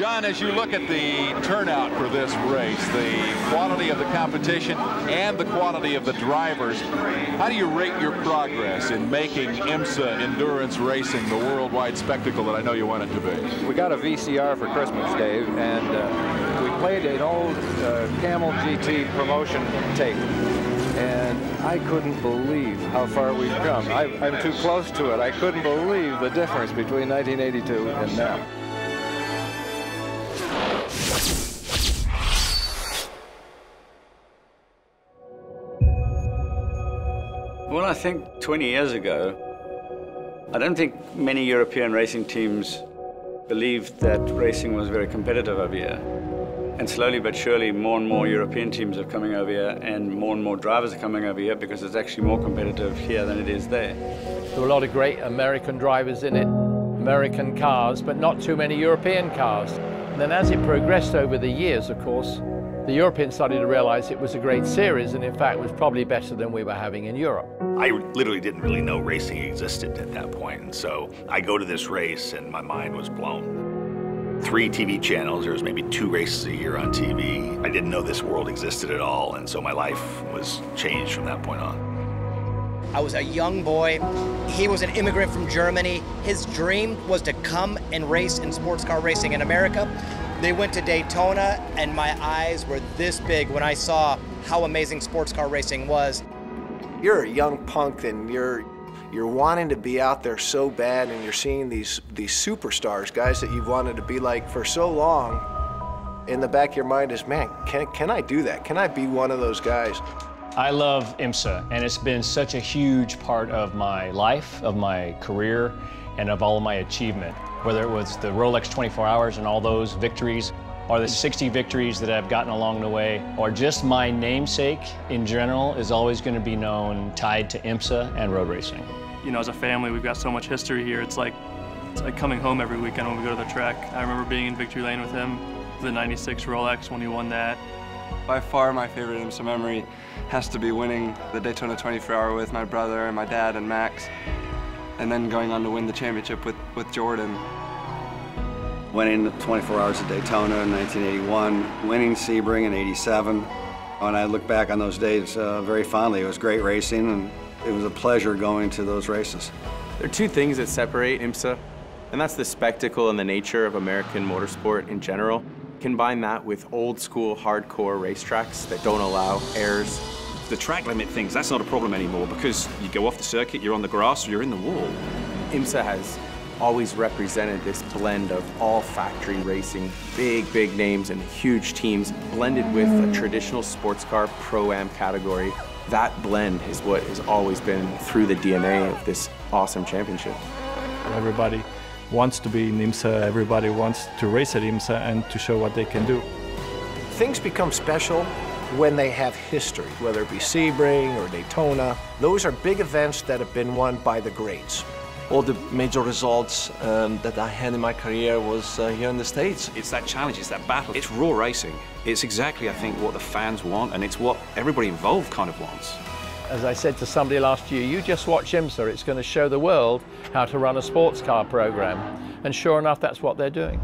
John, as you look at the turnout for this race, the quality of the competition and the quality of the drivers, how do you rate your progress in making IMSA endurance racing the worldwide spectacle that I know you want it to be? We got a VCR for Christmas, Dave, and we played an old Camel GT promotion tape. And I couldn't believe how far we've come. I'm too close to it. I couldn't believe the difference between 1982 and now. Well, I think 20 years ago, I don't think many European racing teams believed that racing was very competitive over here. And slowly but surely, more and more European teams are coming over here, and more drivers are coming over here because it's actually more competitive here than it is there. There were a lot of great American drivers in it, American cars, but not too many European cars. And then as it progressed over the years, of course, the Europeans started to realize it was a great series, and in fact was probably better than we were having in Europe. I literally didn't really know racing existed at that point, and so I go to this race and my mind was blown. 3 TV channels, there was maybe 2 races a year on TV. I didn't know this world existed at all, and so my life was changed from that point on. I was a young boy. He was an immigrant from Germany. His dream was to come and race in sports car racing in America. They went to Daytona, and my eyes were this big when I saw how amazing sports car racing was. You're a young punk, and you're wanting to be out there so bad, and you're seeing these superstars, guys that you've wanted to be like for so long. In the back of your mind is, man, can I do that? Can I be one of those guys? I love IMSA, and it's been such a huge part of my life, of my career, and of all of my achievement. Whether it was the Rolex 24 Hours and all those victories, or the 60 victories that I've gotten along the way, or just my namesake in general is always going to be known tied to IMSA and road racing. You know, as a family, we've got so much history here. It's like coming home every weekend when we go to the track. I remember being in victory lane with him, the 96 Rolex when he won that. By far my favorite IMSA memory has to be winning the Daytona 24 Hour with my brother and my dad and Max, and then going on to win the championship with Jordan. Winning the 24 Hours of Daytona in 1981, winning Sebring in '87. When I look back on those days very fondly, it was great racing, and it was a pleasure going to those races. There are 2 things that separate IMSA, and that's the spectacle and the nature of American motorsport in general. Combine that with old school hardcore racetracks that don't allow errors. The track limit things, that's not a problem anymore because you go off the circuit, you're on the grass, or you're in the wall. IMSA has always represented this blend of all factory racing, big names and huge teams, blended with a traditional sports car Pro-Am category. That blend is what has always been through the DNA of this awesome championship. Everybody wants to be in IMSA, everybody wants to race at IMSA and to show what they can do. Things become special when they have history, whether it be Sebring or Daytona. Those are big events that have been won by the greats. All the major results that I had in my career was here in the States. It's that challenge, it's that battle. It's raw racing. It's exactly, I think, what the fans want, and it's what everybody involved kind of wants. As I said to somebody last year, you just watch IMSA, it's going to show the world how to run a sports car program. And sure enough, that's what they're doing.